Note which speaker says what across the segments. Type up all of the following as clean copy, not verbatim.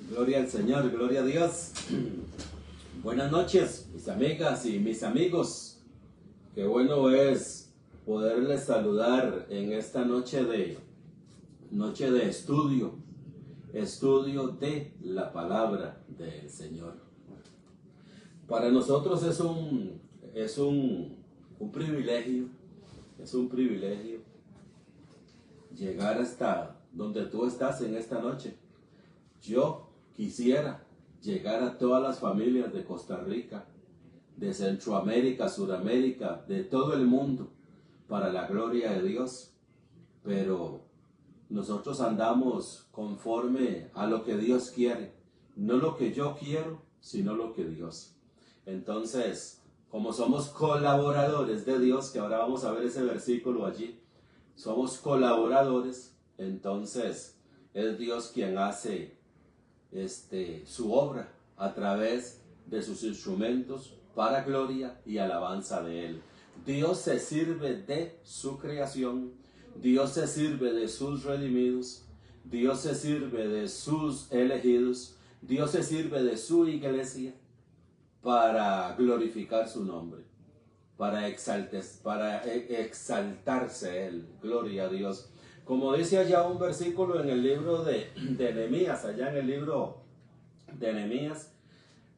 Speaker 1: Gloria al Señor, gloria a Dios. Buenas noches, mis amigas y mis amigos. Qué bueno es poderles saludar en esta noche de estudio de la palabra del Señor. Para nosotros es un privilegio, llegar hasta donde tú estás en esta noche. Yo quisiera llegar a todas las familias de Costa Rica, de Centroamérica, Suramérica, de todo el mundo, para la gloria de Dios. Pero nosotros andamos conforme a lo que Dios quiere, no lo que yo quiero, sino lo que Dios. Entonces, como somos colaboradores de Dios, que ahora vamos a ver ese versículo allí, somos colaboradores, entonces es Dios quien hace su obra a través de sus instrumentos para gloria y alabanza de Él. Dios se sirve de su creación, Dios se sirve de sus redimidos, Dios se sirve de sus elegidos, Dios se sirve de su iglesia para glorificar su nombre, para exaltarse Él. Gloria a Dios. Como dice allá un versículo en el libro de Nehemías, allá en el libro de Nehemías,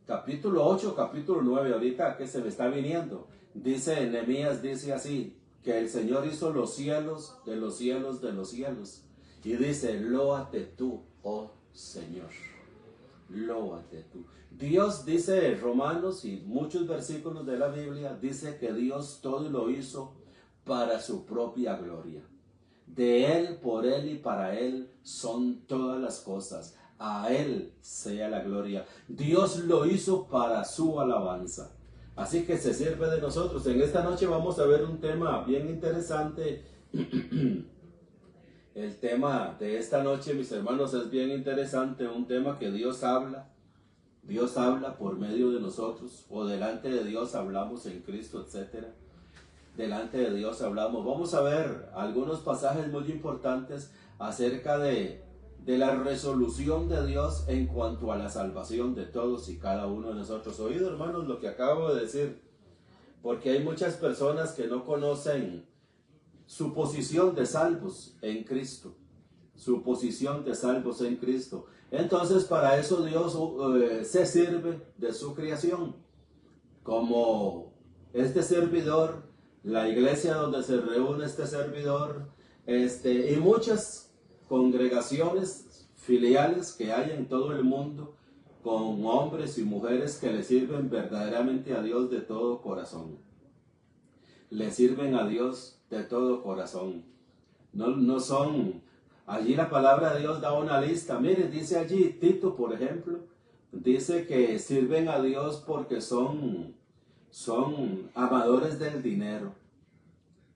Speaker 1: capítulo 8, capítulo 9, ahorita que se me está viniendo, dice Nehemías, dice así, que el Señor hizo los cielos de los cielos de los cielos, y dice, lóate tú, oh Señor, lóate tú. Dios, dice Romanos y muchos versículos de la Biblia, dice que Dios todo lo hizo para su propia gloria. De Él, por Él y para Él son todas las cosas. A Él sea la gloria. Dios lo hizo para su alabanza. Así que se sirve de nosotros. En esta noche vamos a ver un tema bien interesante. El tema de esta noche, mis hermanos, es bien interesante. Un tema que Dios habla. Dios habla por medio de nosotros. O delante de Dios hablamos en Cristo, etcétera. Delante de Dios hablamos. Vamos a ver algunos pasajes muy importantes acerca de la resolución de Dios en cuanto a la salvación de todos y cada uno de nosotros. Oído, hermanos, lo que acabo de decir, porque hay muchas personas que no conocen su posición de salvos en Cristo, su posición de salvos en Cristo. Entonces, para eso Dios se sirve de su creación, como este servidor, la iglesia donde se reúne este servidor, y muchas congregaciones filiales que hay en todo el mundo, con hombres y mujeres que le sirven verdaderamente a Dios de todo corazón. Le sirven a Dios de todo corazón. No son, allí la palabra de Dios da una lista. Mire, dice allí Tito, por ejemplo, dice que sirven a Dios porque son amadores del dinero,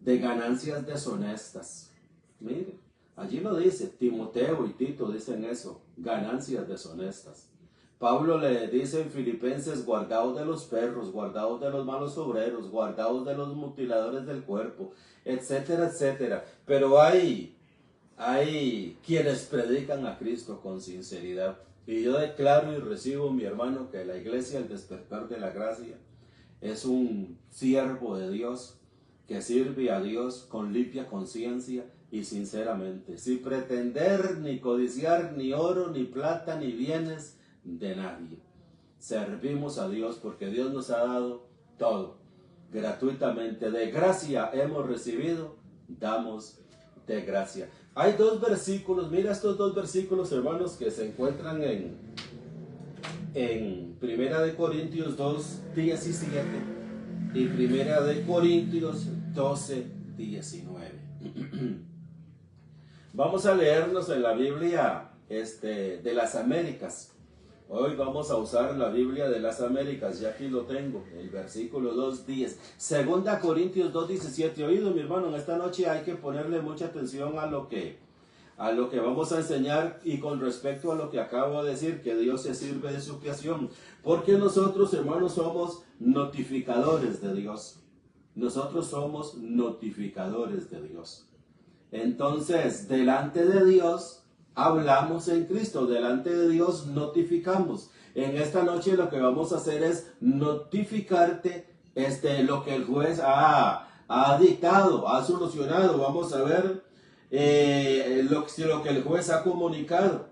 Speaker 1: de ganancias deshonestas. Mire, allí lo dice, Timoteo y Tito dicen eso, ganancias deshonestas. Pablo le dice en Filipenses, guardaos de los perros, guardaos de los malos obreros, guardaos de los mutiladores del cuerpo, etcétera, etcétera. Pero hay quienes predican a Cristo con sinceridad. Y yo declaro y recibo, mi hermano, que la iglesia, el despertar de la gracia, es un siervo de Dios que sirve a Dios con limpia conciencia y sinceramente, sin pretender ni codiciar ni oro, ni plata, ni bienes de nadie. Servimos a Dios porque Dios nos ha dado todo gratuitamente. De gracia hemos recibido, damos de gracia. Hay dos versículos, mira estos dos versículos, hermanos, que se encuentran en Primera de Corintios 2:17 y Primera de Corintios 12:19. Vamos a leernos en la Biblia de las Américas. Hoy vamos a usar la Biblia de las Américas, ya aquí lo tengo, el versículo 2:10. Segunda Corintios 2:17. Oído, mi hermano, en esta noche hay que ponerle mucha atención a lo que vamos a enseñar y con respecto a lo que acabo de decir, que Dios se sirve de su creación. Porque nosotros, hermanos, somos notificadores de Dios. Nosotros somos notificadores de Dios. Entonces, delante de Dios, hablamos en Cristo, delante de Dios notificamos. En esta noche lo que vamos a hacer es notificarte lo que el juez ha dictado, ha solucionado. Vamos a ver lo que el juez ha comunicado.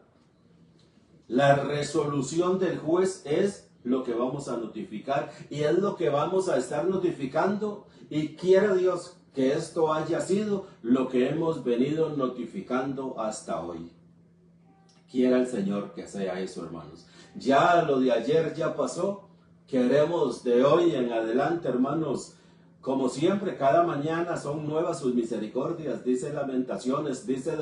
Speaker 1: La resolución del juez es lo que vamos a notificar y es lo que vamos a estar notificando, y quiera Dios que esto haya sido lo que hemos venido notificando hasta hoy. Quiera el Señor que sea eso, hermanos. Ya lo de ayer ya pasó. Queremos de hoy en adelante, hermanos, como siempre, cada mañana son nuevas sus misericordias, dice Lamentaciones, dice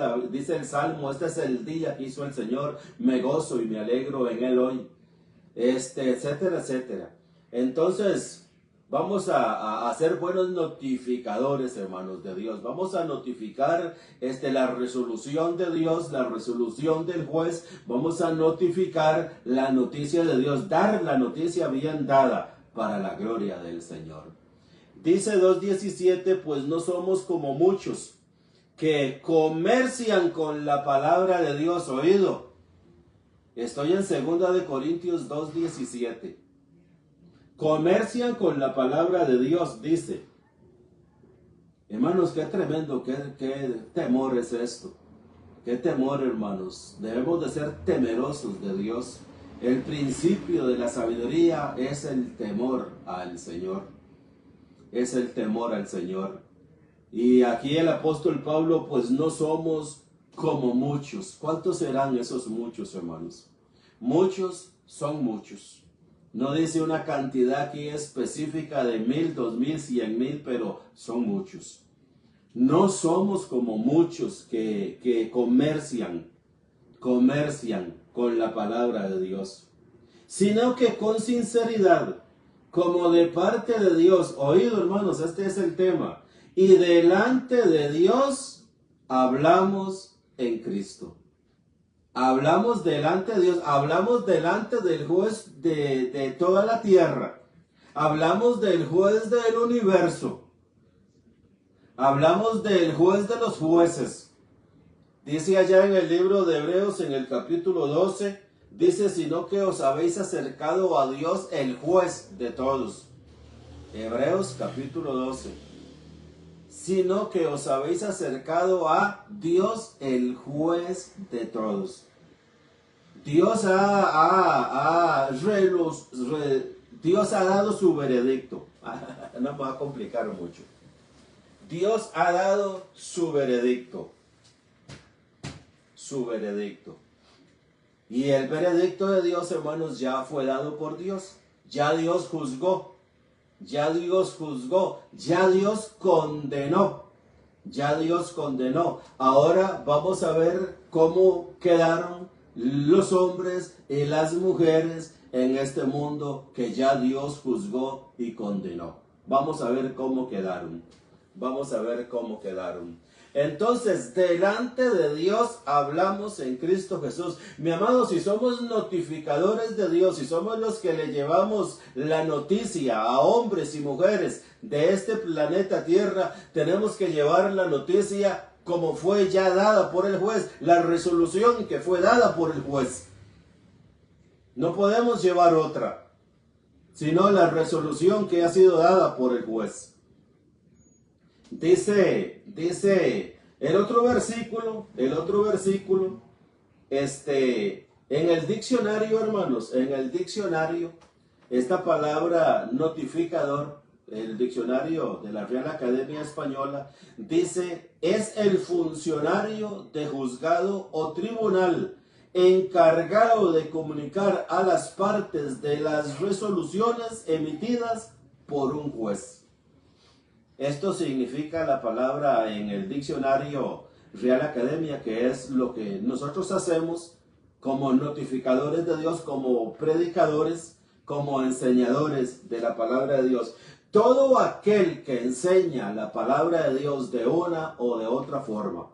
Speaker 1: el Salmo, este es el día que hizo el Señor, me gozo y me alegro en él hoy, etcétera, etcétera. Entonces, vamos a ser buenos notificadores, hermanos de Dios. Vamos a notificar la resolución de Dios, la resolución del juez. Vamos a notificar la noticia de Dios, dar la noticia bien dada para la gloria del Señor. Dice 2:17, pues no somos como muchos que comercian con la palabra de Dios. Oído, estoy en 2 de Corintios 2:17. Comercian con la palabra de Dios, dice. Hermanos, qué tremendo, qué temor es esto. Qué temor, hermanos. Debemos de ser temerosos de Dios. El principio de la sabiduría es el temor al Señor. Es el temor al Señor. Y aquí el apóstol Pablo, pues no somos como muchos. ¿Cuántos serán esos muchos, hermanos? Muchos son muchos. No dice una cantidad aquí específica de 1,000, 2,000, 100,000, pero son muchos. No somos como muchos que comercian con la palabra de Dios, sino que con sinceridad, como de parte de Dios. Oído, hermanos, este es el tema. Y delante de Dios hablamos en Cristo. Hablamos delante de Dios, hablamos delante del juez de toda la tierra. Hablamos del juez del universo. Hablamos del juez de los jueces. Dice allá en el libro de Hebreos, en el capítulo 12, dice, sino que os habéis acercado a Dios, el juez de todos. Hebreos capítulo 12. Sino que os habéis acercado a Dios, el juez de todos. Dios Dios ha dado su veredicto. No me va a complicar mucho. Dios ha dado su veredicto. Su veredicto. Y el veredicto de Dios, hermanos, ya fue dado por Dios. Ya Dios juzgó. Ya Dios juzgó. Ya Dios condenó. Ya Dios condenó. Ahora vamos a ver cómo quedaron los hombres y las mujeres en este mundo que ya Dios juzgó y condenó. Vamos a ver cómo quedaron. Vamos a ver cómo quedaron. Entonces, delante de Dios hablamos en Cristo Jesús. Mi amado, si somos notificadores de Dios, si somos los que le llevamos la noticia a hombres y mujeres de este planeta Tierra, tenemos que llevar la noticia como fue ya dada por el juez, la resolución que fue dada por el juez. No podemos llevar otra, sino la resolución que ha sido dada por el juez. Dice el otro versículo, en el diccionario, hermanos, en el diccionario, esta palabra notificador, el diccionario de la Real Academia Española, dice, es el funcionario de juzgado o tribunal encargado de comunicar a las partes de las resoluciones emitidas por un juez. Esto significa la palabra en el diccionario Real Academia, que es lo que nosotros hacemos como notificadores de Dios, como predicadores, como enseñadores de la palabra de Dios. Todo aquel que enseña la palabra de Dios de una o de otra forma,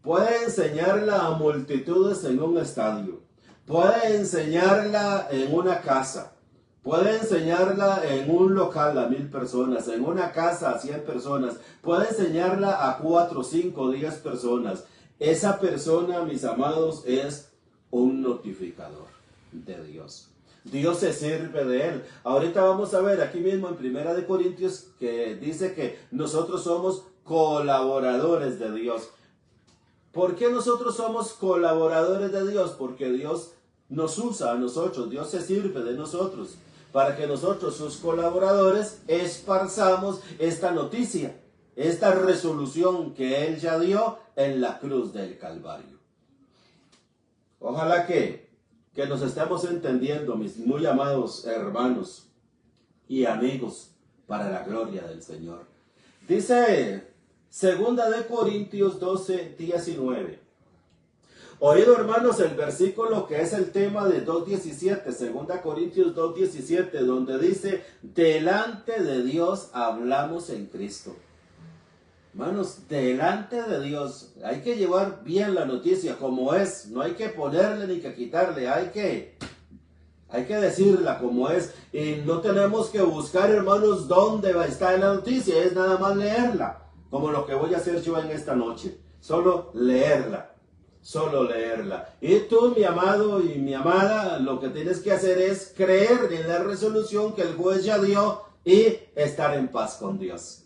Speaker 1: puede enseñarla a multitudes en un estadio, puede enseñarla en una casa, puede enseñarla en un local a 1,000 personas, en una casa a 100 personas, puede enseñarla a 4, 5, 10 personas. esa persona, mis amados, es un notificador de Dios. Dios se sirve de él. Ahorita vamos a ver aquí mismo en Primera de Corintios que dice que nosotros somos colaboradores de Dios. ¿Por qué nosotros somos colaboradores de Dios? Porque Dios nos usa a nosotros, Dios se sirve de nosotros para que nosotros, sus colaboradores, esparzamos esta noticia, esta resolución que Él ya dio en la cruz del Calvario. Ojalá que nos estemos entendiendo, mis muy amados hermanos y amigos, para la gloria del Señor. Dice Segunda de Corintios 12, 19. Oído, hermanos, el versículo que es el tema de 2.17, Segunda Corintios 2.17, donde dice, delante de Dios hablamos en Cristo. Hermanos, delante de Dios hay que llevar bien la noticia como es, no hay que ponerle ni que quitarle, hay que decirla como es, y no tenemos que buscar, hermanos, dónde va a estar la noticia, es nada más leerla, como lo que voy a hacer yo en esta noche, solo leerla. Y tú, mi amado y mi amada, lo que tienes que hacer es creer en la resolución que el juez ya dio y estar en paz con Dios.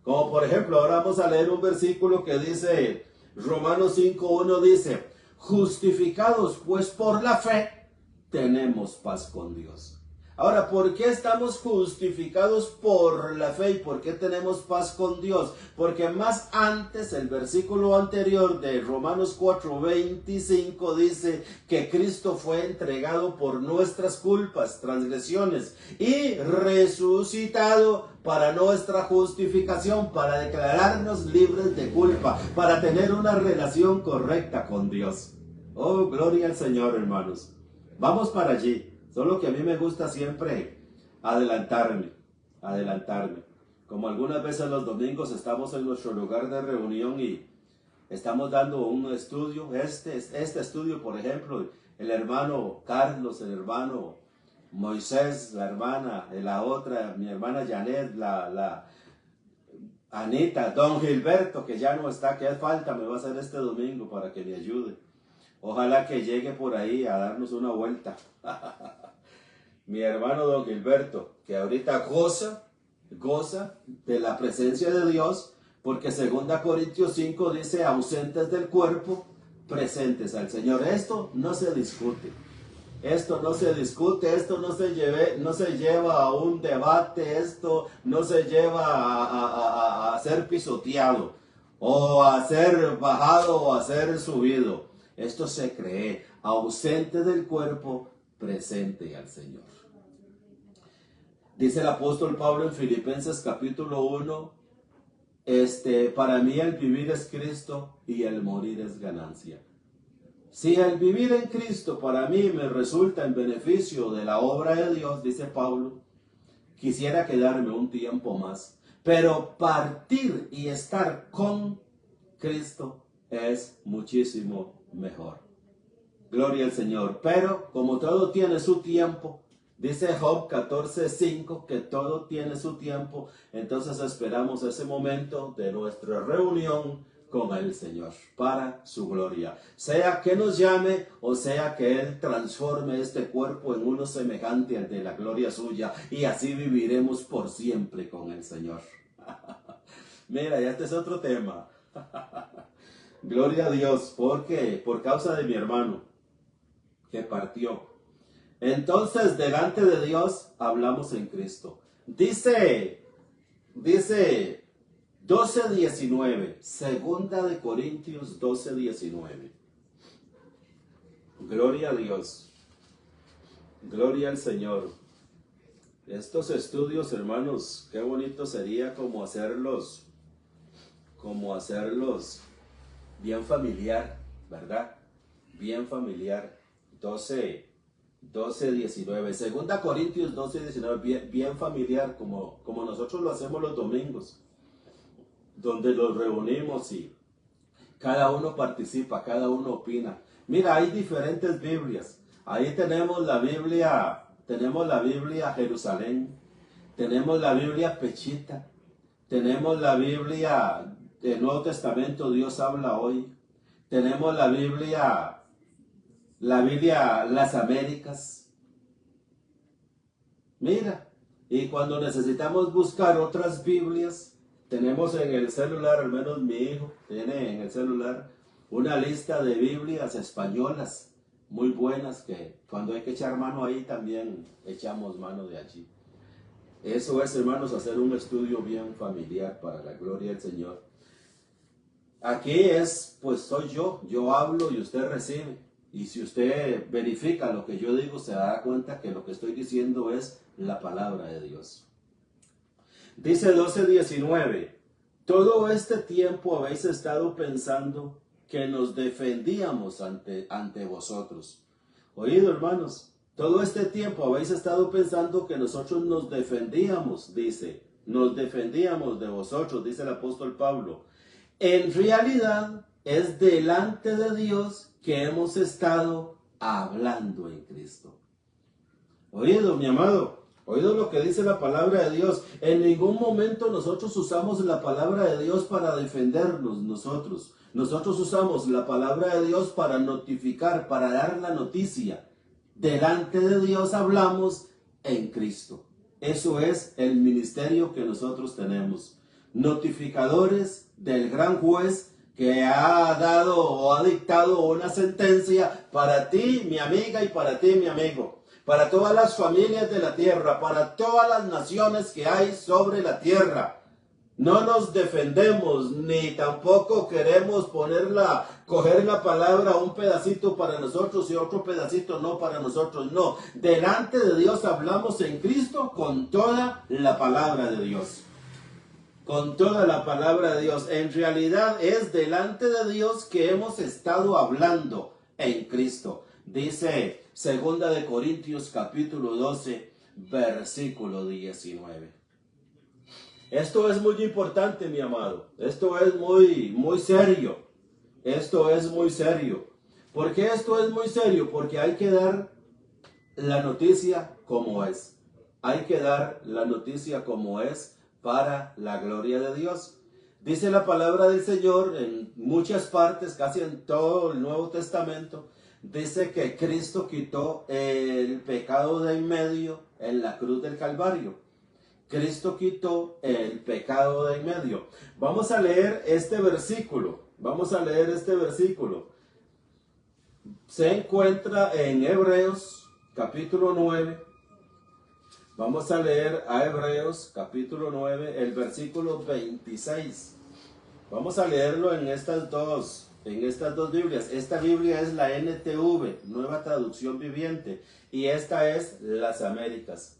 Speaker 1: Como por ejemplo, ahora vamos a leer un versículo que dice, Romanos 5:1 dice, justificados pues por la fe, tenemos paz con Dios. Ahora, ¿por qué estamos justificados por la fe y por qué tenemos paz con Dios? Porque más antes, el versículo anterior de Romanos 4:25 dice que Cristo fue entregado por nuestras culpas, transgresiones y resucitado para nuestra justificación, para declararnos libres de culpa, para tener una relación correcta con Dios. Oh, gloria al Señor, hermanos. Vamos para allí. Solo que a mí me gusta siempre adelantarme. Como algunas veces los domingos estamos en nuestro lugar de reunión y estamos dando un estudio. Este estudio, por ejemplo, el hermano Carlos, el hermano Moisés, la hermana, la otra, mi hermana Janet, la Anita, don Gilberto, que ya no está, que falta me va a hacer este domingo para que me ayude. Ojalá que llegue por ahí a darnos una vuelta. Mi hermano don Gilberto, que ahorita goza de la presencia de Dios, porque 2 Corintios 5 dice, ausentes del cuerpo, presentes al Señor. Esto no se discute, esto no se lleva a un debate, esto no se lleva a ser pisoteado, o a ser bajado, o a ser subido. Esto se cree, ausente del cuerpo, presente al Señor. Dice el apóstol Pablo en Filipenses capítulo 1, para mí el vivir es Cristo y el morir es ganancia. Si el vivir en Cristo para mí me resulta en beneficio de la obra de Dios, dice Pablo, quisiera quedarme un tiempo más, pero partir y estar con Cristo es muchísimo mejor. Gloria al Señor. Pero como todo tiene su tiempo, dice Job 14:5 que todo tiene su tiempo, entonces esperamos ese momento de nuestra reunión con el Señor para su gloria. Sea que nos llame o sea que Él transforme este cuerpo en uno semejante al de la gloria suya y así viviremos por siempre con el Señor. Mira, ya este es otro tema. Gloria a Dios, porque por causa de mi hermano que partió. Entonces, delante de Dios hablamos en Cristo. Dice 12:19, Segunda de Corintios 12:19. Gloria a Dios. Gloria al Señor. Estos estudios, hermanos, qué bonito sería como hacerlos bien familiar, ¿verdad? Bien familiar. 12:19. Segunda Corintios 12:19. Bien familiar, como nosotros lo hacemos los domingos, donde nos reunimos y cada uno participa, cada uno opina. Mira, hay diferentes Biblias. Ahí tenemos la Biblia Jerusalén, tenemos la Biblia Pechita, tenemos la Biblia del Nuevo Testamento, Dios habla hoy, Tenemos la Biblia Las Américas. Mira, y cuando necesitamos buscar otras Biblias, tenemos en el celular, al menos mi hijo tiene en el celular, una lista de Biblias españolas muy buenas que cuando hay que echar mano ahí también echamos mano de allí. Eso es, hermanos, hacer un estudio bien familiar para la gloria del Señor. Aquí es, pues soy yo hablo y usted recibe. Y si usted verifica lo que yo digo, se dará cuenta que lo que estoy diciendo es la palabra de Dios. Dice 12:19, todo este tiempo habéis estado pensando que nos defendíamos ante vosotros. Oído, hermanos, todo este tiempo habéis estado pensando que nosotros nos defendíamos, dice, nos defendíamos de vosotros, dice el apóstol Pablo. En realidad es delante de Dios que hemos estado hablando en Cristo. Oído, mi amado, oído lo que dice la palabra de Dios. En ningún momento nosotros usamos la palabra de Dios para defendernos nosotros. Nosotros usamos la palabra de Dios para notificar, para dar la noticia. Delante de Dios hablamos en Cristo. Eso es el ministerio que nosotros tenemos. Notificadores del gran juez que ha dado o ha dictado una sentencia para ti, mi amiga, y para ti, mi amigo. Para todas las familias de la tierra, para todas las naciones que hay sobre la tierra. No nos defendemos, ni tampoco queremos coger la palabra un pedacito para nosotros y otro pedacito no para nosotros. No, delante de Dios hablamos en Cristo con toda la palabra de Dios. Con toda la palabra de Dios. En realidad es delante de Dios que hemos estado hablando en Cristo. Dice 2 de Corintios capítulo 12, versículo 19. Esto es muy importante, mi amado. Esto es muy serio. Esto es muy serio. ¿Por qué esto es muy serio? Porque hay que dar la noticia como es. Hay que dar la noticia como es para la gloria de Dios. Dice la palabra del Señor en muchas partes, casi en todo el Nuevo Testamento, dice que Cristo quitó el pecado de en medio en la cruz del Calvario. Cristo quitó el pecado de en medio. Vamos a leer este versículo. Se encuentra en Hebreos capítulo 9. Vamos a leer a Hebreos capítulo 9, el versículo 26. Vamos a leerlo en estas dos Biblias. Esta Biblia es la NTV, Nueva Traducción Viviente, y esta es Las Américas.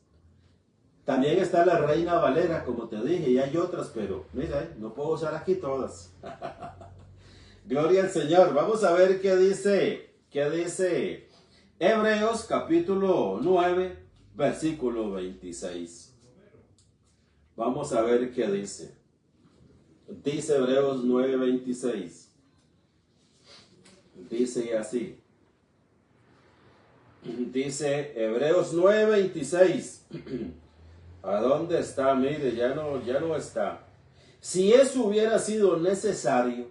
Speaker 1: También está la Reina Valera, como te dije, y hay otras, pero mira, no puedo usar aquí todas. Gloria al Señor. Vamos a ver qué dice Hebreos capítulo 9, versículo 26. Vamos a ver qué dice. Dice Hebreos 9, 26. Dice así. Dice Hebreos 9, 26. ¿A dónde está? Mire, ya no está. Si eso hubiera sido necesario,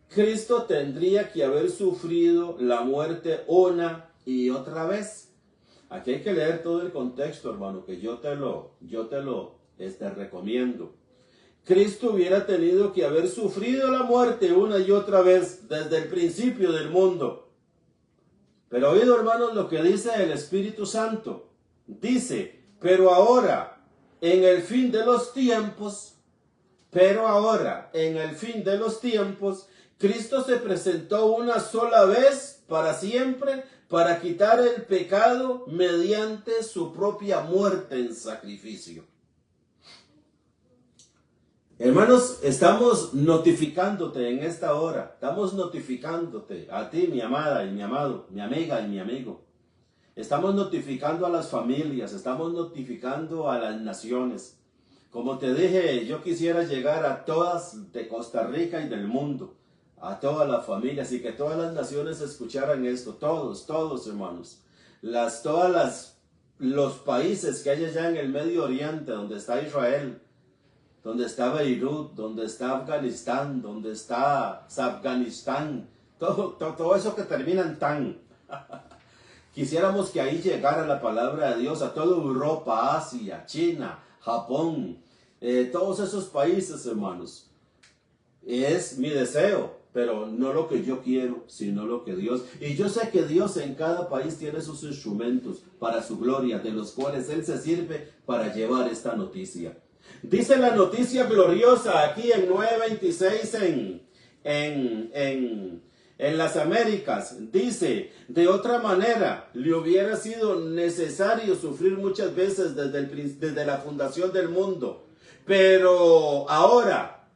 Speaker 1: Cristo tendría que haber sufrido la muerte una y otra vez. Aquí hay que leer todo el contexto, hermano, que yo te lo recomiendo. Cristo hubiera tenido que haber sufrido la muerte una y otra vez desde el principio del mundo. Pero oído, hermanos, lo que dice el Espíritu Santo. Dice, pero ahora, en el fin de los tiempos, Cristo se presentó una sola vez para siempre para quitar el pecado mediante su propia muerte en sacrificio. Hermanos, estamos notificándote en esta hora. Estamos notificándote a ti, mi amada y mi amado, mi amiga y mi amigo. Estamos notificando a las familias, estamos notificando a las naciones. Como te dije, yo quisiera llegar a todas de Costa Rica y del mundo, a todas las familias y que todas las naciones escucharan esto. Todos hermanos. Los países que hay allá en el Medio Oriente, donde está Israel. donde está Beirut, donde está Afganistán, donde está Afganistán, todo eso que termina en tan. Quisiéramos que ahí llegara la palabra de Dios a toda Europa, Asia, China, Japón, todos esos países, hermanos. Es mi deseo, pero no lo que yo quiero, sino lo que Dios. Y yo sé que Dios en cada país tiene sus instrumentos para su gloria, de los cuales Él se sirve para llevar esta noticia. Dice la noticia gloriosa aquí en 9:26 en las Américas. Dice, de otra manera, le hubiera sido necesario sufrir muchas veces desde la fundación del mundo. Pero ahora,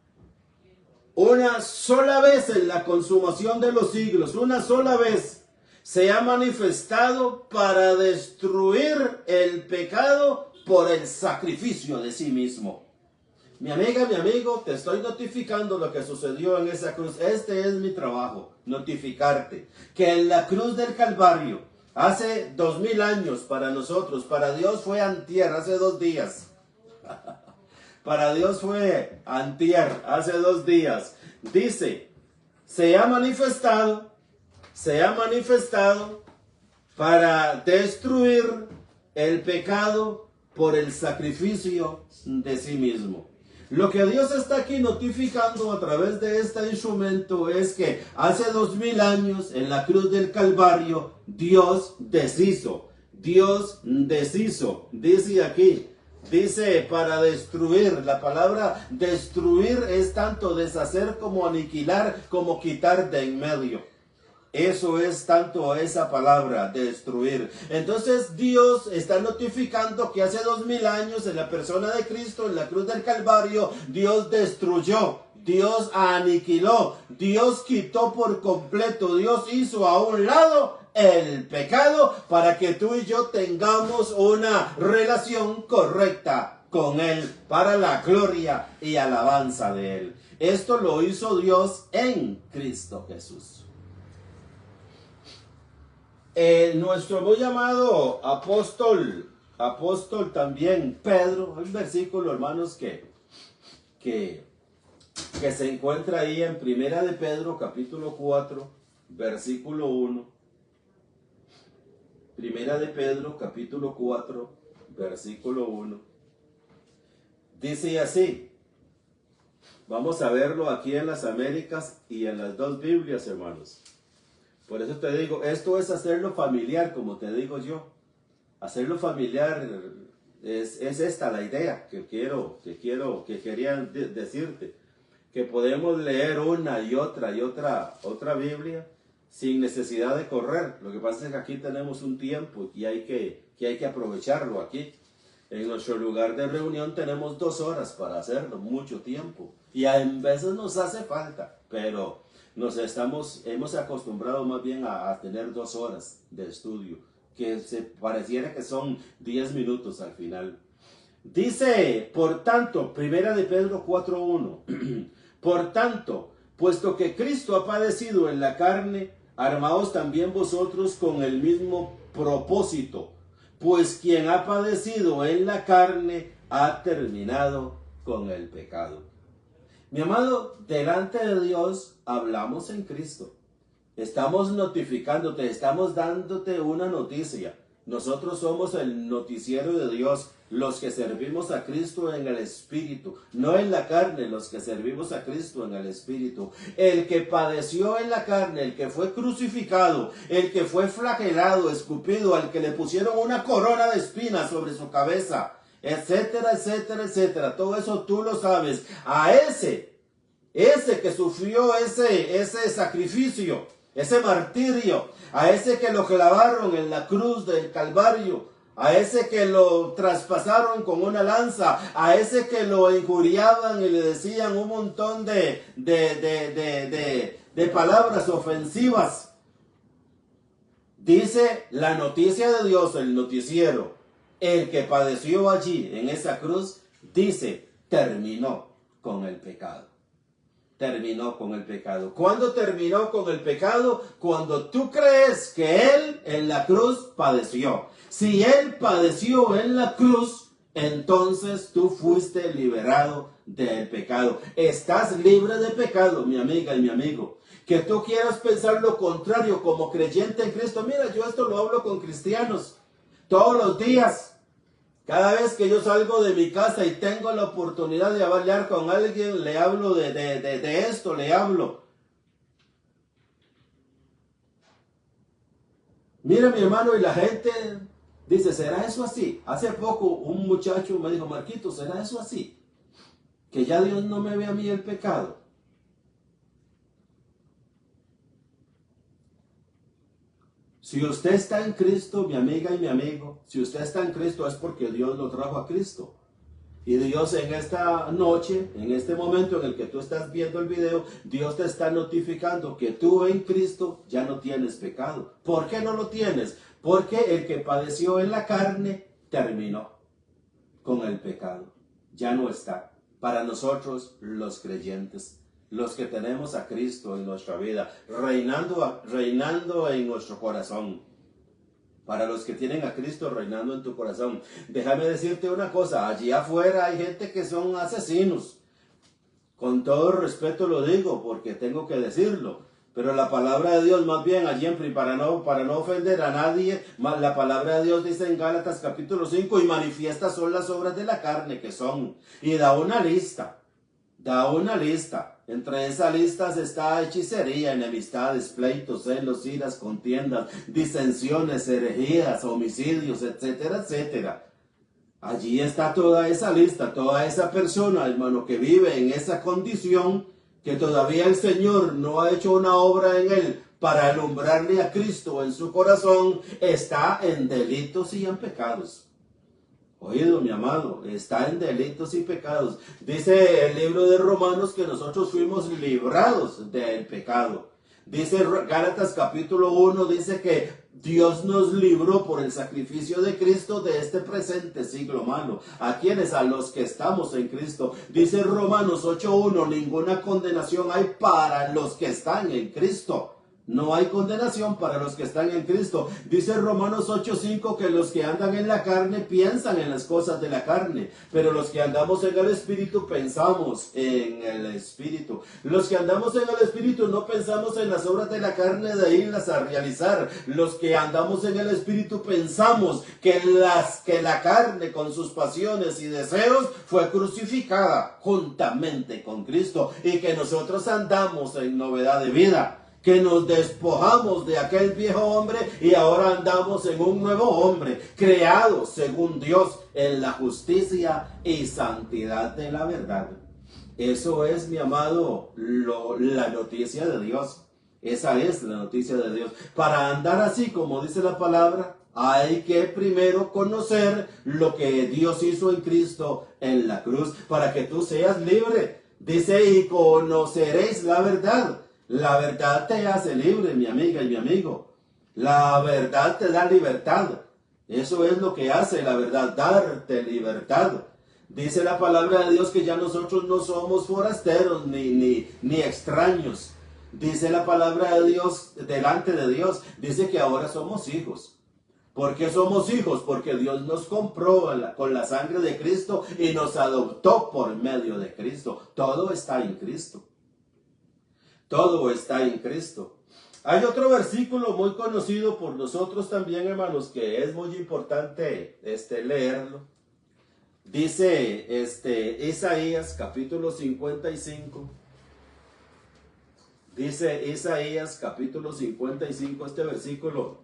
Speaker 1: una sola vez en la consumación de los siglos, una sola vez, se ha manifestado para destruir el pecado por el sacrificio de sí mismo. Mi amiga, mi amigo, te estoy notificando lo que sucedió en esa cruz. Este es mi trabajo, notificarte que en la cruz del Calvario, hace 2000 años para nosotros, para Dios fue antier, hace 2 días. Para Dios fue antier, hace 2 días. Dice, se ha manifestado para destruir el pecado por el sacrificio de sí mismo. Lo que Dios está aquí notificando a través de este instrumento es que hace 2000 años en la cruz del Calvario Dios deshizo, dice aquí. Dice para destruir. La palabra destruir es tanto deshacer como aniquilar, como quitar de en medio. Eso es tanto esa palabra, destruir. Entonces Dios está notificando que hace 2000 años en la persona de Cristo, en la cruz del Calvario, Dios destruyó, Dios aniquiló, Dios quitó por completo, Dios hizo a un lado el pecado para que tú y yo tengamos una relación correcta con Él para la gloria y alabanza de Él. Esto lo hizo Dios en Cristo Jesús. Nuestro muy llamado apóstol también, Pedro, un versículo, hermanos, que se encuentra ahí en Primera de Pedro, capítulo 4, versículo 1. Primera de Pedro, capítulo 4, versículo 1. Dice así. Vamos a verlo aquí en las Américas y en las 2 Biblias, hermanos. Por eso te digo, esto es hacerlo familiar, como te digo yo. Hacerlo familiar es esta la idea que quería decirte. Que podemos leer una y otra Biblia sin necesidad de correr. Lo que pasa es que aquí tenemos un tiempo y hay que aprovecharlo aquí. En nuestro lugar de reunión tenemos 2 horas para hacerlo, mucho tiempo. Y a veces nos hace falta, pero hemos acostumbrado más bien a tener 2 horas de estudio, que se pareciera que son 10 minutos al final. Dice, por tanto, Primera de Pedro 4:1, por tanto, puesto que Cristo ha padecido en la carne, armaos también vosotros con el mismo propósito, pues quien ha padecido en la carne ha terminado con el pecado. Mi amado, delante de Dios hablamos en Cristo. Estamos notificándote, estamos dándote una noticia. Nosotros somos el noticiero de Dios, los que servimos a Cristo en el Espíritu, no en la carne, los que servimos a Cristo en el Espíritu. El que padeció en la carne, el que fue crucificado, el que fue flagelado, escupido, al que le pusieron una corona de espinas sobre su cabeza, etcétera, etcétera, etcétera. Todo eso tú lo sabes. A ese que sufrió ese sacrificio, ese martirio, a ese que lo clavaron en la cruz del Calvario, a ese que lo traspasaron con una lanza, a ese que lo injuriaban y le decían un montón de palabras ofensivas. Dice la noticia de Dios, el noticiero, el que padeció allí en esa cruz, dice, terminó con el pecado. Terminó con el pecado. ¿Cuándo terminó con el pecado? Cuando tú crees que Él en la cruz padeció. Si Él padeció en la cruz, entonces tú fuiste liberado del pecado. Estás libre de pecado, mi amiga y mi amigo. Que tú quieras pensar lo contrario como creyente en Cristo. Mira, yo esto lo hablo con cristianos todos los días. Cada vez que yo salgo de mi casa y tengo la oportunidad de hablar con alguien, le hablo de esto, le hablo. Mira, mi hermano, y la gente dice, ¿será eso así? Hace poco un muchacho me dijo, Marquito, ¿será eso así? Que ya Dios no me ve a mí el pecado. Si usted está en Cristo, mi amiga y mi amigo, si usted está en Cristo es porque Dios lo trajo a Cristo. Y Dios en esta noche, en este momento en el que tú estás viendo el video, Dios te está notificando que tú en Cristo ya no tienes pecado. ¿Por qué no lo tienes? Porque el que padeció en la carne terminó con el pecado. Ya no está. Para nosotros los creyentes, los que tenemos a Cristo en nuestra vida, reinando en nuestro corazón. Para los que tienen a Cristo reinando en tu corazón. Déjame decirte una cosa, allí afuera hay gente que son asesinos. Con todo respeto lo digo porque tengo que decirlo. Pero la palabra de Dios, más bien, allí para no ofender a nadie, la palabra de Dios dice en Gálatas capítulo 5, y manifiestas son las obras de la carne que son. Y da una lista. Entre esas listas está hechicería, enemistades, pleitos, celos, iras, contiendas, disensiones, herejías, homicidios, etcétera, etcétera. Allí está toda esa lista, toda esa persona, hermano, que vive en esa condición, que todavía el Señor no ha hecho una obra en él para alumbrarle a Cristo en su corazón, está en delitos y en pecados. Oído, mi amado, está en delitos y pecados. Dice el libro de Romanos que nosotros fuimos librados del pecado. Dice Gálatas capítulo 1, dice que Dios nos libró por el sacrificio de Cristo de este presente siglo malo. ¿A quiénes? A los que estamos en Cristo. Dice Romanos 8.1, ninguna condenación hay para los que están en Cristo. No hay condenación para los que están en Cristo. Dice Romanos 8.5 que los que andan en la carne piensan en las cosas de la carne, pero los que andamos en el Espíritu pensamos en el Espíritu. Los que andamos en el Espíritu no pensamos en las obras de la carne de irlas a realizar. Los que andamos en el Espíritu pensamos que la carne con sus pasiones y deseos fue crucificada juntamente con Cristo y que nosotros andamos en novedad de vida. Que nos despojamos de aquel viejo hombre y ahora andamos en un nuevo hombre, creado según Dios en la justicia y santidad de la verdad. Eso es, mi amado, la noticia de Dios. Esa es la noticia de Dios. Para andar así, como dice la palabra, hay que primero conocer lo que Dios hizo en Cristo en la cruz, para que tú seas libre. Dice, y conoceréis la verdad. La verdad te hace libre, mi amiga y mi amigo. La verdad te da libertad. Eso es lo que hace la verdad, darte libertad. Dice la palabra de Dios que ya nosotros no somos forasteros ni extraños. Dice la palabra de Dios, delante de Dios, dice que ahora somos hijos. ¿Por qué somos hijos? Porque Dios nos compró con la sangre de Cristo y nos adoptó por medio de Cristo. Todo está en Cristo. Todo está en Cristo. Hay otro versículo muy conocido por nosotros también, hermanos, que es muy importante leerlo. Dice Isaías capítulo 55. Dice Isaías capítulo 55 este versículo.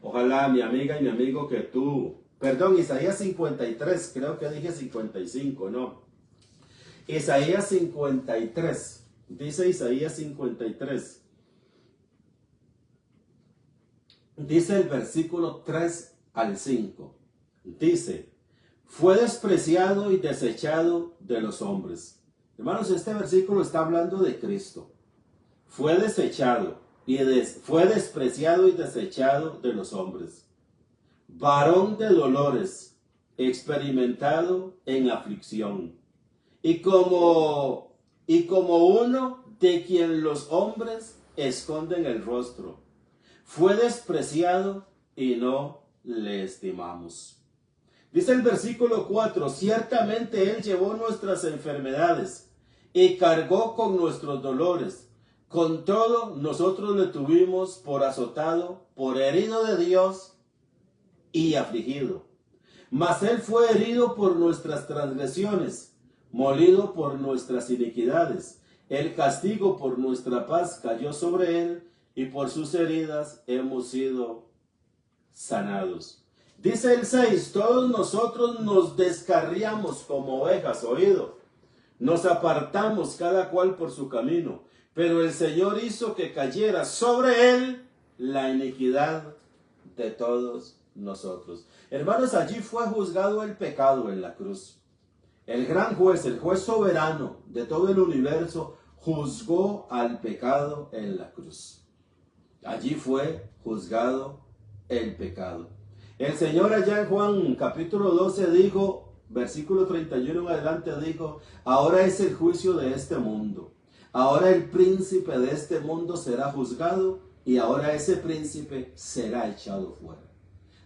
Speaker 1: Ojalá mi amiga y mi amigo que tú... Perdón, Isaías 53, creo que dije 55, no. Isaías 53. Dice Isaías 53. Dice el versículo 3 al 5. Dice, fue despreciado y desechado de los hombres. Hermanos, este versículo está hablando de Cristo. Fue desechado fue despreciado y desechado de los hombres. Varón de dolores, experimentado en aflicción. Y como uno de quien los hombres esconden el rostro. Fue despreciado y no le estimamos. Dice el versículo 4, ciertamente Él llevó nuestras enfermedades y cargó con nuestros dolores. Con todo, nosotros le tuvimos por azotado, por herido de Dios y afligido. Mas Él fue herido por nuestras transgresiones, molido por nuestras iniquidades. El castigo por nuestra paz cayó sobre Él, y por sus heridas hemos sido sanados. Dice el 6, todos nosotros nos descarriamos como ovejas, oído. Nos apartamos cada cual por su camino, pero el Señor hizo que cayera sobre Él la iniquidad de todos nosotros. Hermanos, allí fue juzgado el pecado en la cruz. El gran juez, el juez soberano de todo el universo, juzgó al pecado en la cruz. Allí fue juzgado el pecado. El Señor allá en Juan capítulo 12 dijo, versículo 31 en adelante dijo, ahora es el juicio de este mundo. Ahora el príncipe de este mundo será juzgado y ahora ese príncipe será echado fuera.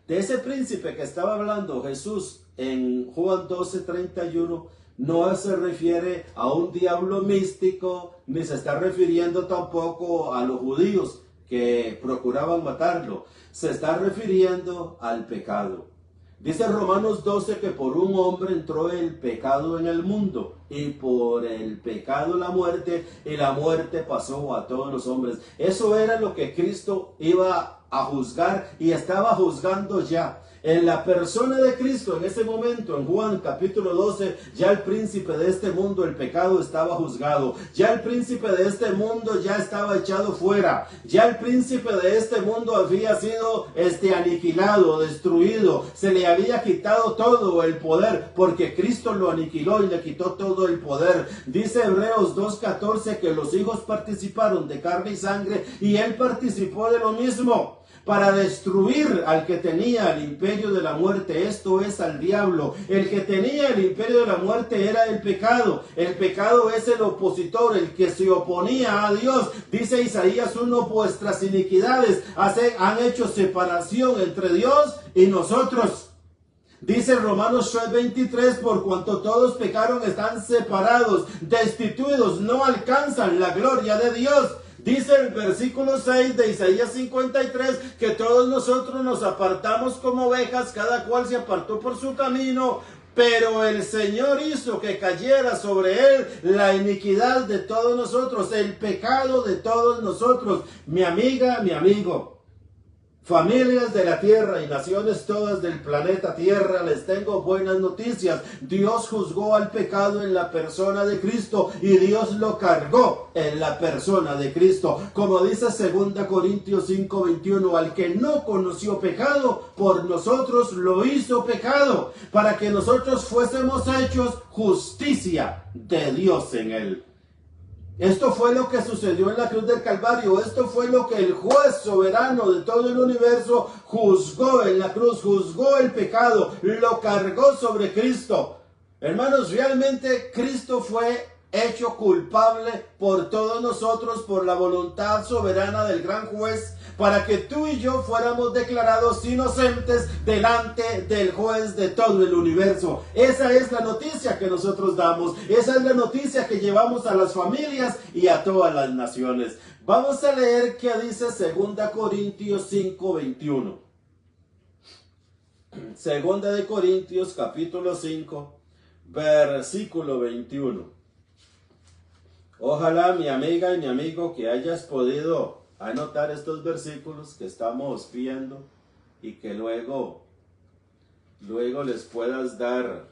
Speaker 1: De ese príncipe que estaba hablando Jesús en Juan 12:31, no se refiere a un diablo místico, ni se está refiriendo tampoco a los judíos que procuraban matarlo. Se está refiriendo al pecado. Dice Romanos 12 que por un hombre entró el pecado en el mundo, y por el pecado la muerte, y la muerte pasó a todos los hombres. Eso era lo que Cristo iba a juzgar y estaba juzgando ya. En la persona de Cristo, en ese momento, en Juan capítulo 12, ya el príncipe de este mundo, el pecado, estaba juzgado. Ya el príncipe de este mundo ya estaba echado fuera. Ya el príncipe de este mundo había sido aniquilado, destruido. Se le había quitado todo el poder, porque Cristo lo aniquiló y le quitó todo el poder. Dice Hebreos 2:14 que los hijos participaron de carne y sangre, y Él participó de lo mismo, para destruir al que tenía el imperio de la muerte, esto es, al diablo. El que tenía el imperio de la muerte era el pecado. El pecado es el opositor, el que se oponía a Dios. Dice Isaías 1, vuestras iniquidades han hecho separación entre Dios y nosotros. Dice Romanos 3:23, por cuanto todos pecaron, están separados, destituidos, no alcanzan la gloria de Dios. Dice el versículo 6 de Isaías 53 que todos nosotros nos apartamos como ovejas, cada cual se apartó por su camino, pero el Señor hizo que cayera sobre Él la iniquidad de todos nosotros, el pecado de todos nosotros. Mi amiga, mi amigo, familias de la tierra y naciones todas del planeta Tierra, les tengo buenas noticias. Dios juzgó al pecado en la persona de Cristo y Dios lo cargó en la persona de Cristo. Como dice 2 Corintios 5:21, al que no conoció pecado, por nosotros lo hizo pecado, para que nosotros fuésemos hechos justicia de Dios en él. Esto fue lo que sucedió en la cruz del Calvario. Esto fue lo que el juez soberano de todo el universo juzgó en la cruz. Juzgó el pecado, lo cargó sobre Cristo. Hermanos, realmente Cristo fue hecho culpable por todos nosotros, por la voluntad soberana del gran juez, para que tú y yo fuéramos declarados inocentes delante del juez de todo el universo. Esa es la noticia que nosotros damos. Esa es la noticia que llevamos a las familias y a todas las naciones. Vamos a leer qué dice 2 Corintios 5:21. 2 Corintios capítulo 5, versículo 21. Ojalá, mi amiga y mi amigo, que hayas podido anotar estos versículos que estamos viendo y que luego les puedas dar,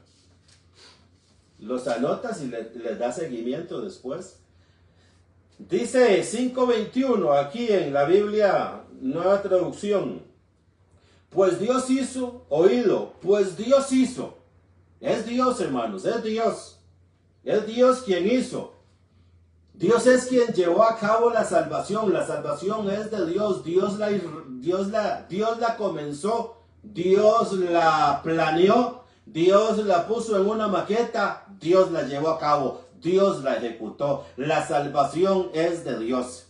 Speaker 1: los anotas y les das seguimiento después. Dice 5:21 aquí en la Biblia Nueva Traducción. Pues Dios hizo, oído, pues Dios hizo. Es Dios, hermanos, es Dios. Es Dios quien hizo. Dios es quien llevó a cabo la salvación. La salvación es de Dios. Dios la comenzó. Dios la planeó. Dios la puso en una maqueta. Dios la llevó a cabo. Dios la ejecutó. La salvación es de Dios.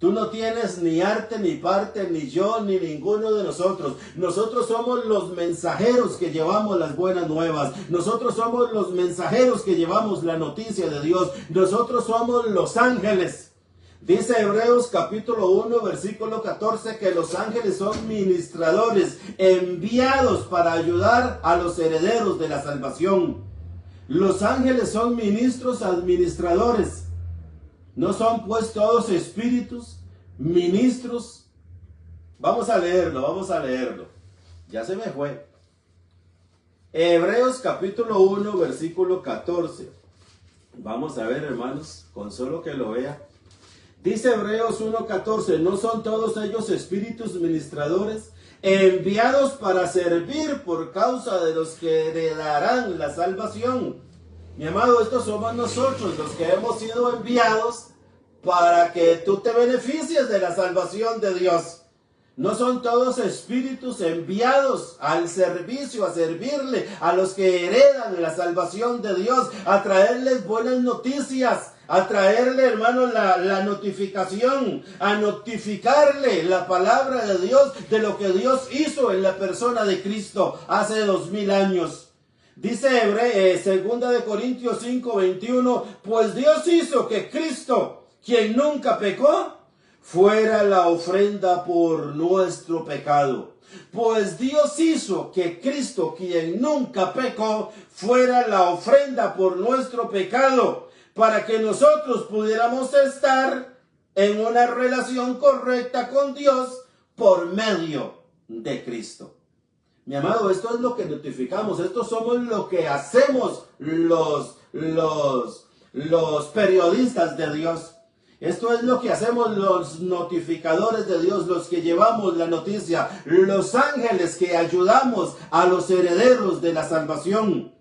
Speaker 1: Tú no tienes ni arte, ni parte, ni yo, ni ninguno de nosotros. Nosotros somos los mensajeros que llevamos las buenas nuevas. Nosotros somos los mensajeros que llevamos la noticia de Dios. Nosotros somos los ángeles. Dice Hebreos capítulo 1, versículo 14, que los ángeles son ministradores enviados para ayudar a los herederos de la salvación. Los ángeles son ministros administradores. ¿No son pues todos espíritus, ministros? Vamos a leerlo. Ya se me fue. Hebreos capítulo 1, versículo 14. Vamos a ver, hermanos, con solo que lo vea. Dice Hebreos 1:14, ¿no son todos ellos espíritus ministradores enviados para servir por causa de los que heredarán la salvación? Mi amado, estos somos nosotros los que hemos sido enviados para que tú te beneficies de la salvación de Dios. No son todos espíritus enviados al servicio, a servirle a los que heredan la salvación de Dios, a traerles buenas noticias, a traerle, hermano, la notificación, a notificarle la palabra de Dios, de lo que Dios hizo en la persona de Cristo hace 2000 años. Dice 2 de Corintios 5:21, pues Dios hizo que Cristo, quien nunca pecó, fuera la ofrenda por nuestro pecado. Pues Dios hizo que Cristo, quien nunca pecó, fuera la ofrenda por nuestro pecado, para que nosotros pudiéramos estar en una relación correcta con Dios por medio de Cristo. Mi amado, esto es lo que notificamos, esto somos lo que hacemos los periodistas de Dios. Esto es lo que hacemos los notificadores de Dios, los que llevamos la noticia, los ángeles que ayudamos a los herederos de la salvación.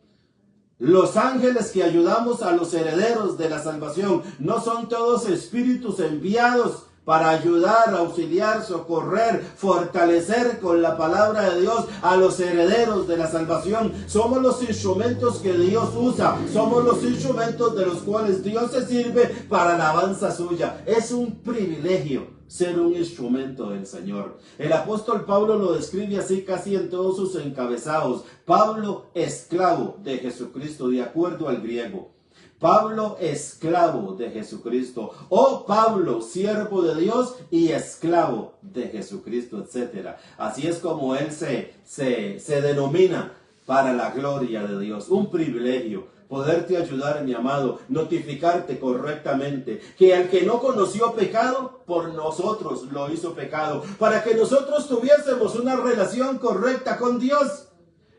Speaker 1: Los ángeles que ayudamos a los herederos de la salvación. No son todos espíritus enviados para ayudar, auxiliar, socorrer, fortalecer con la palabra de Dios a los herederos de la salvación. Somos los instrumentos que Dios usa, somos los instrumentos de los cuales Dios se sirve para la alabanza suya. Es un privilegio ser un instrumento del Señor. El apóstol Pablo lo describe así casi en todos sus encabezados. Pablo, esclavo de Jesucristo, de acuerdo al griego. Pablo, esclavo de Jesucristo. O Pablo, siervo de Dios y esclavo de Jesucristo, etc. Así es como él se denomina para la gloria de Dios. Un privilegio poderte ayudar, mi amado, notificarte correctamente, que al que no conoció pecado, por nosotros lo hizo pecado, para que nosotros tuviésemos una relación correcta con Dios.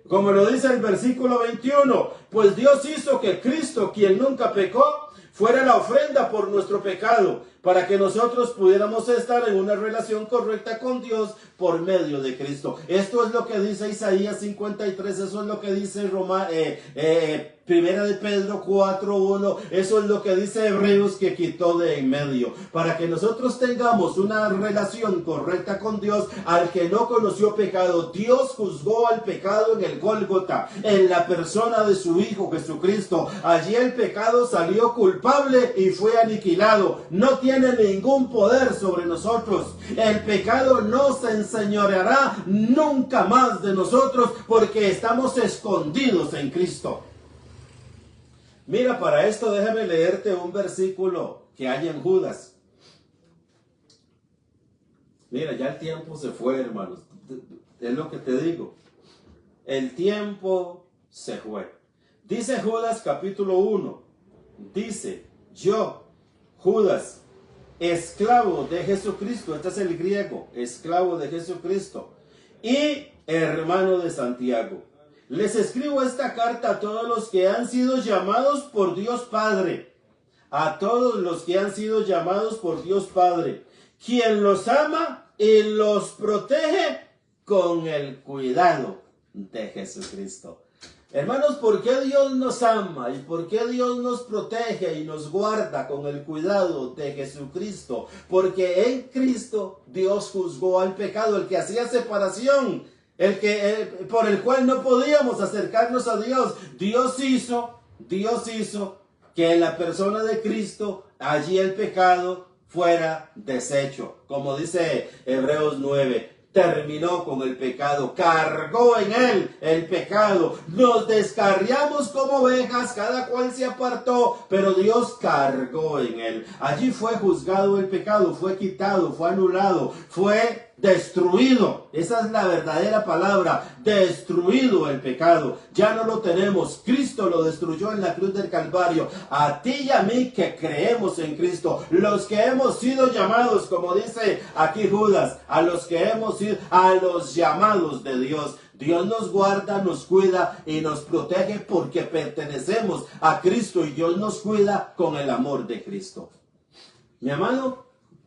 Speaker 1: Como lo dice el versículo 21, pues Dios hizo que Cristo, quien nunca pecó, fuera la ofrenda por nuestro pecado, para que nosotros pudiéramos estar en una relación correcta con Dios por medio de Cristo. Esto es lo que dice Isaías 53, eso es lo que dice Primera de Pedro 4:1, eso es lo que dice Hebreos que quitó de en medio, para que nosotros tengamos una relación correcta con Dios. Al que no conoció pecado, Dios juzgó al pecado en el Gólgota, en la persona de su Hijo Jesucristo. Allí el pecado salió culpable y fue aniquilado. No tiene ningún poder sobre nosotros. El pecado no se enseñoreará nunca más de nosotros, porque estamos escondidos en Cristo. Mira, para esto déjame leerte un versículo que hay en Judas. Mira, ya el tiempo se fue, hermanos. Es lo que te digo. El tiempo se fue. Dice Judas capítulo 1. Dice, yo, Judas, esclavo de Jesucristo. Este es el griego, esclavo de Jesucristo. Y hermano de Santiago. Les escribo esta carta a todos los que han sido llamados por Dios Padre. A todos los que han sido llamados por Dios Padre, quien los ama y los protege con el cuidado de Jesucristo. Hermanos, ¿por qué Dios nos ama y por qué Dios nos protege y nos guarda con el cuidado de Jesucristo? Porque en Cristo Dios juzgó al pecado, el que hacía separación, por el cual no podíamos acercarnos a Dios. Dios hizo que en la persona de Cristo, allí el pecado fuera deshecho. Como dice Hebreos 9, terminó con el pecado, cargó en él el pecado. Nos descarriamos como ovejas, cada cual se apartó, pero Dios cargó en él. Allí fue juzgado el pecado, fue quitado, fue anulado, fue destruido. Esa es la verdadera palabra, destruido el pecado. Ya no lo tenemos, Cristo lo destruyó en la cruz del Calvario. A ti y a mí que creemos en Cristo, los que hemos sido llamados, como dice aquí Judas, a los que hemos sido, a los llamados de Dios. Dios nos guarda, nos cuida y nos protege porque pertenecemos a Cristo, y Dios nos cuida con el amor de Cristo. Mi amado,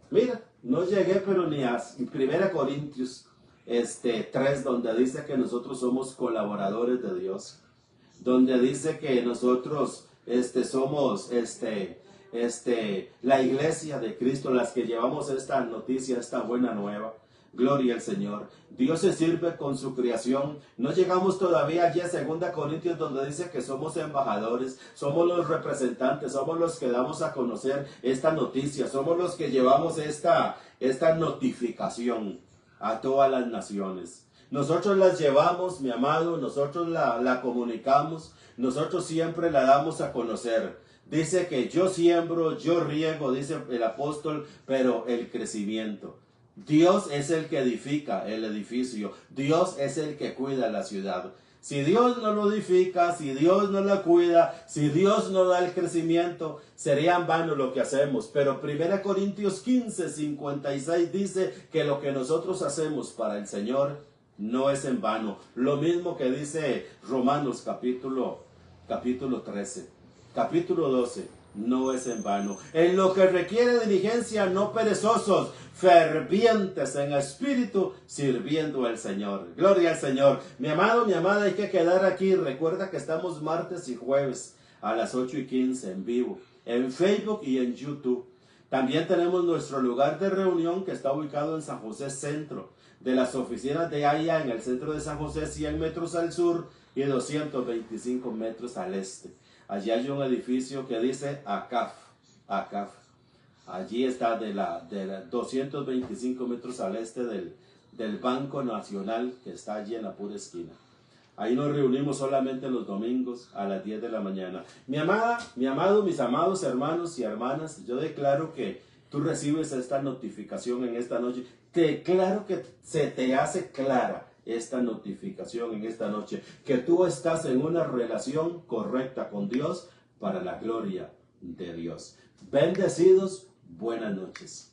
Speaker 1: mira, no llegué pero ni a 1 Corintios 3, donde dice que nosotros somos colaboradores de Dios, donde dice que nosotros somos la iglesia de Cristo, las que llevamos esta noticia, esta buena nueva. Gloria al Señor. Dios se sirve con su creación. No llegamos todavía allí a 2 Corintios, donde dice que somos embajadores, somos los representantes, somos los que damos a conocer esta noticia, somos los que llevamos esta notificación a todas las naciones. Nosotros las llevamos, mi amado, nosotros la comunicamos, nosotros siempre la damos a conocer. Dice que yo siembro, yo riego, dice el apóstol, pero el crecimiento. Dios es el que edifica el edificio. Dios es el que cuida la ciudad. Si Dios no lo edifica, si Dios no la cuida, si Dios no da el crecimiento, sería en vano lo que hacemos. Pero 1 Corintios 15, 56 dice que lo que nosotros hacemos para el Señor no es en vano. Lo mismo que dice Romanos capítulo 13, capítulo 12. No es en vano. En lo que requiere diligencia, no perezosos, fervientes en espíritu, sirviendo al Señor. Gloria al Señor. Mi amado, mi amada, hay que quedar aquí. Recuerda que estamos martes y jueves a las 8:15 en vivo, en Facebook y en YouTube. También tenemos nuestro lugar de reunión que está ubicado en San José Centro. De las oficinas de allá en el centro de San José, 100 metros al sur y 225 metros al este. Allí hay un edificio que dice ACAF. Allí está de la 225 metros al este del Banco Nacional, que está allí en la pura esquina. Ahí nos reunimos solamente los domingos a las 10 de la mañana. Mi amada, mi amado, mis amados hermanos y hermanas, yo declaro que tú recibes esta notificación en esta noche. Declaro que se te hace clara esta notificación en esta noche, que tú estás en una relación correcta con Dios para la gloria de Dios. Bendecidos, buenas noches.